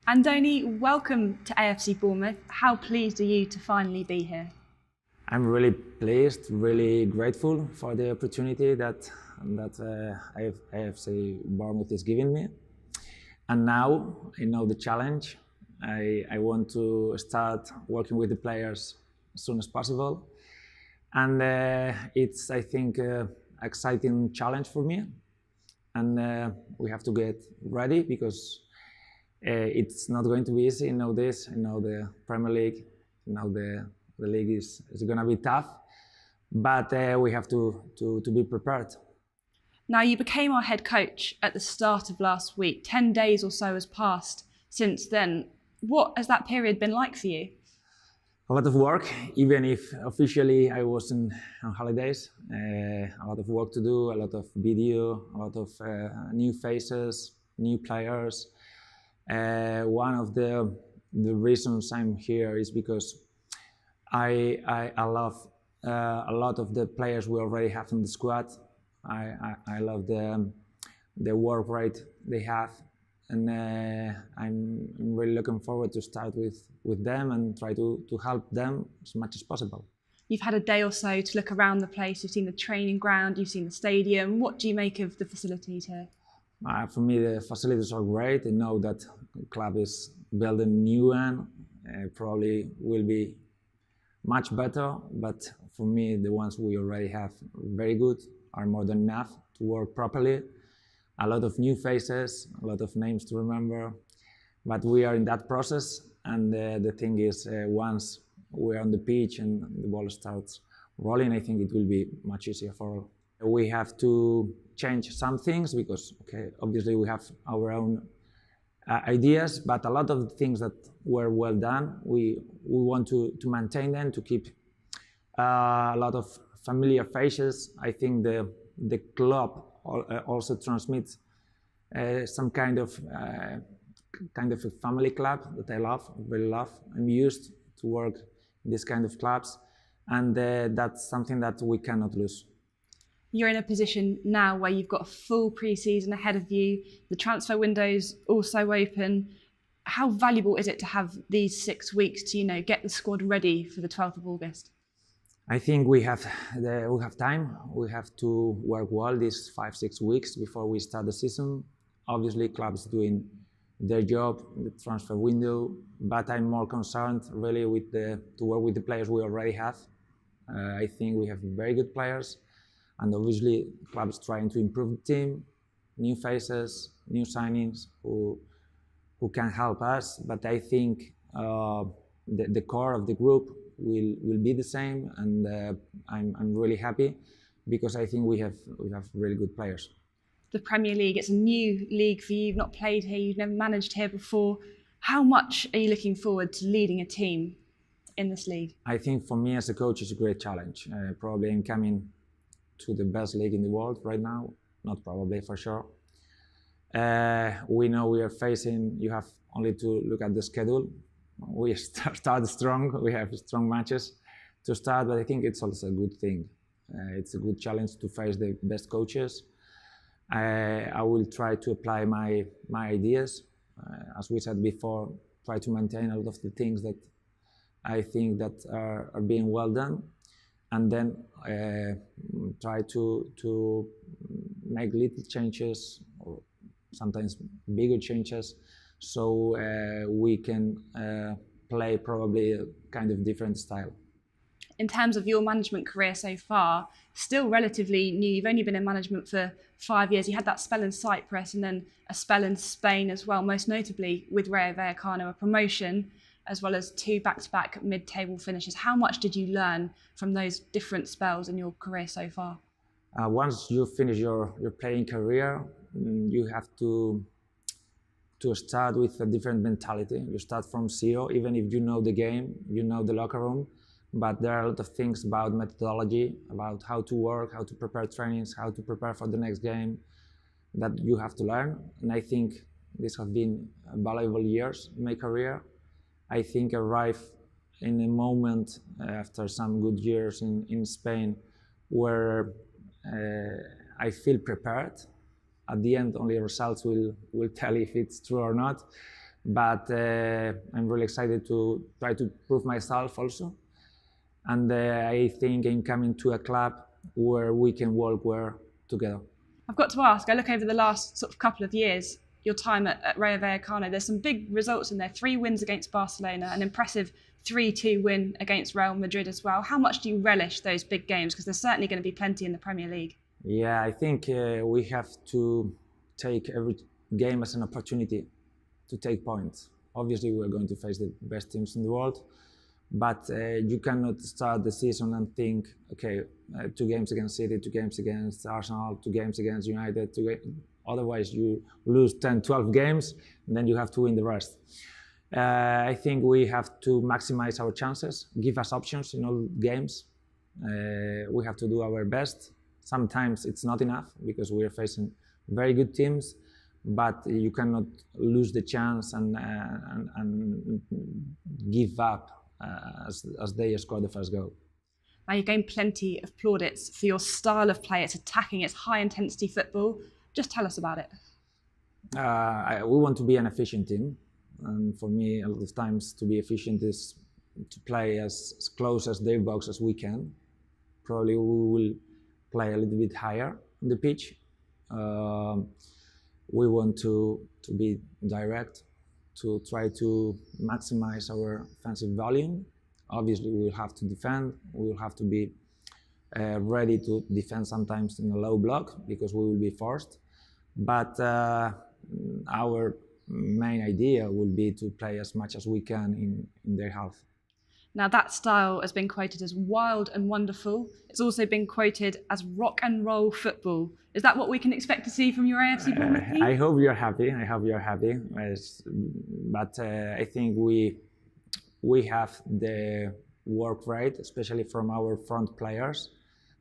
Andoni, welcome to AFC Bournemouth. How pleased are you to finally be here? I'm really pleased, really grateful for the opportunity that AFC Bournemouth is giving me. And now I know the challenge. I want to start working with the players as soon as possible. And it's, I think, an exciting challenge for me. And we have to get ready because it's not going to be easy. I know this. I know the Premier League. I know the league is going to be tough, but we have to be prepared. Now, you became our head coach at the start of last week. 10 days or so has passed since then. What has that period been like for you? A lot of work, even if officially I wasn't on holidays. A lot of work to do, a lot of video, a lot of new faces, new players. One of the reasons I'm here is because I love a lot of the players we already have in the squad. I love the work rate they have, and I'm really looking forward to start with them and try to help them as much as possible. You've had a day or so to look around the place. You've seen the training ground, you've seen the stadium. What do you make of the facilities here? For me, the facilities are great. I know that the club is building a new one. Probably will be much better, but for me, the ones we already have very good, are more than enough to work properly. A lot of new faces, a lot of names to remember, but we are in that process. And the thing is, once we're on the pitch and the ball starts rolling, I think it will be much easier for all. We have to change some things because, obviously we have our own ideas, but a lot of the things that were well done, we want to maintain them, to keep a lot of familiar faces. I think the club also transmits some kind of a family club that I love, really love. I'm used to work in this kind of clubs, and that's something that we cannot lose. You're in a position now where you've got a full pre-season ahead of you. The transfer window's also open. How valuable is it to have these 6 weeks to, get the squad ready for the 12th of August? I think we have time. We have to work well these 5-6 weeks before we start the season. Obviously, clubs doing their job, the transfer window, but I'm more concerned really to work with the players we already have. I think we have very good players. And obviously, clubs trying to improve the team, new faces, new signings who can help us. But I think the core of the group will be the same, and I'm really happy because I think we have really good players. The Premier League, it's a new league for you. You've not played here, you've never managed here before. How much are you looking forward to leading a team in this league? I think for me as a coach, it's a great challenge. Probably I'm coming to the best league in the world right now. Not probably, for sure. We know we are facing, you have only to look at the schedule. We start strong, we have strong matches to start, but I think it's also a good thing. It's a good challenge to face the best coaches. I will try to apply my ideas. As we said before, try to maintain a lot of the things that I think that are being well done, and then try to make little changes or sometimes bigger changes, so we can play probably a kind of different style. In terms of your management career so far, still relatively new. You've only been in management for 5 years. You had that spell in Cyprus and then a spell in Spain as well, most notably with Rayo Vallecano, a promotion, as well as 2 back-to-back mid-table finishes. How much did you learn from those different spells in your career so far? Once you finish your playing career, you have to start with a different mentality. You start from zero, even if you know the game, you know the locker room, but there are a lot of things about methodology, about how to work, how to prepare trainings, how to prepare for the next game that you have to learn. And I think these have been valuable years in my career. I think I arrived in a moment after some good years in Spain where I feel prepared. At the end, only results will tell if it's true or not. but I'm really excited to try to prove myself also. And I think I'm coming to a club where we can work well together. I've got to ask, I look over the last sort of couple of years, your time at Rayo Vallecano, there's some big results in there. 3 wins against Barcelona, an impressive 3-2 win against Real Madrid as well. How much do you relish those big games? Because there's certainly going to be plenty in the Premier League. Yeah, I think we have to take every game as an opportunity to take points. Obviously, we're going to face the best teams in the world, but you cannot start the season and think, okay, 2 games against City, 2 games against Arsenal, 2 games against United, otherwise you lose 10, 12 games, and then you have to win the rest. I think we have to maximize our chances, give us options in all games. We have to do our best. Sometimes it's not enough because we are facing very good teams, but you cannot lose the chance and give up as they score the first goal. Now, you're getting plenty of plaudits for your style of play. It's attacking, it's high-intensity football. Just tell us about it. We want to be an efficient team. And for me, a lot of times to be efficient is to play as close as their box as we can. Probably we will play a little bit higher on the pitch. We want to be direct, to try to maximize our offensive volume. Obviously, we will have to defend. We will have to be ready to defend sometimes in a low block because we will be forced. But our main idea will be to play as much as we can in their half. Now, that style has been quoted as wild and wonderful. It's also been quoted as rock and roll football. Is that what we can expect to see from your AFC Bournemouth team? I hope you're happy. I hope you're happy. But I think we have the work rate, especially from our front players,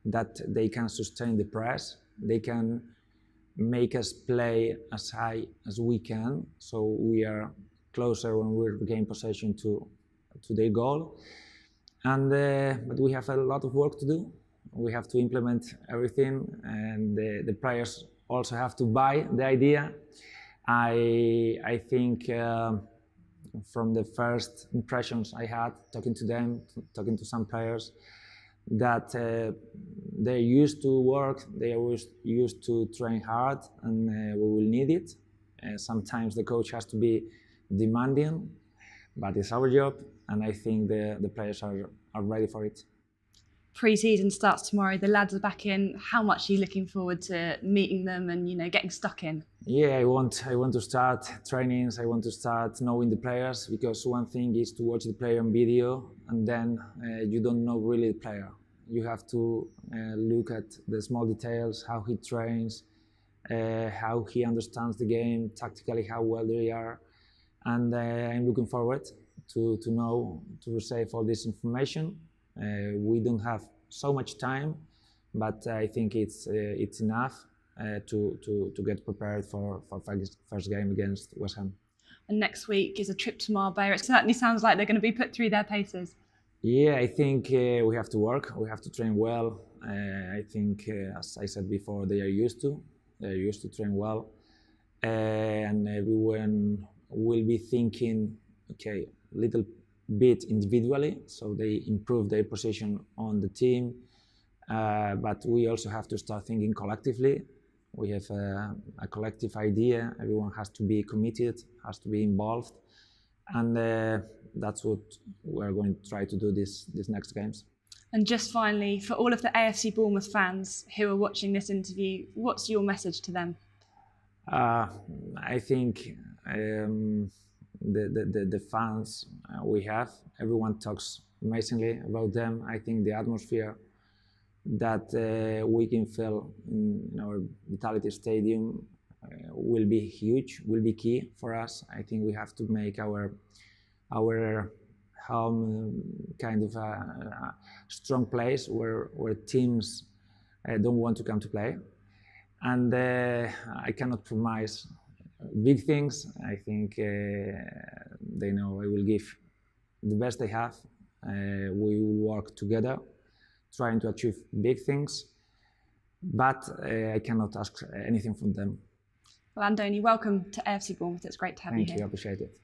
that they can sustain the press. They can make us play as high as we can, so we are closer when we regain possession to their goal. And but we have a lot of work to do. We have to implement everything, and the players also have to buy the idea. I think from the first impressions I had talking to them, talking to some players, that they're used to work, they are used to train hard, and we will need it. Sometimes the coach has to be demanding, but it's our job, and I think the players are ready for it. Pre-season starts tomorrow. The lads are back in. How much are you looking forward to meeting them and getting stuck in? Yeah, I want to start trainings. I want to start knowing the players, because one thing is to watch the player on video, and then you don't know really the player. You have to look at the small details, how he trains, how he understands the game, tactically how well they are, and I'm looking forward to receive all this information. We don't have so much time, but I think it's enough to get prepared for first game against West Ham. And next week is a trip to Marbella. It certainly sounds like they're going to be put through their paces. Yeah, I think we have to work. We have to train well. I think, as I said before, they are used to train well, and everyone will be thinking, okay, a little bit individually, so they improve their position on the team. But we also have to start thinking collectively. We have a collective idea. Everyone has to be committed, has to be involved, and that's what we're going to try to do these next games. And just finally, for all of the AFC Bournemouth fans who are watching this interview, what's your message to them? I think the fans we have, everyone talks amazingly about them. I think the atmosphere that we can feel in our Vitality Stadium will be huge, will be key for us. I think we have to make our home kind of a strong place where teams don't want to come to play. And I cannot promise big things. I think they know I will give the best they have. We will work together, trying to achieve big things, but I cannot ask anything from them. Well, Andoni, welcome to AFC Bournemouth. It's great to have you here. Thank you, I appreciate it.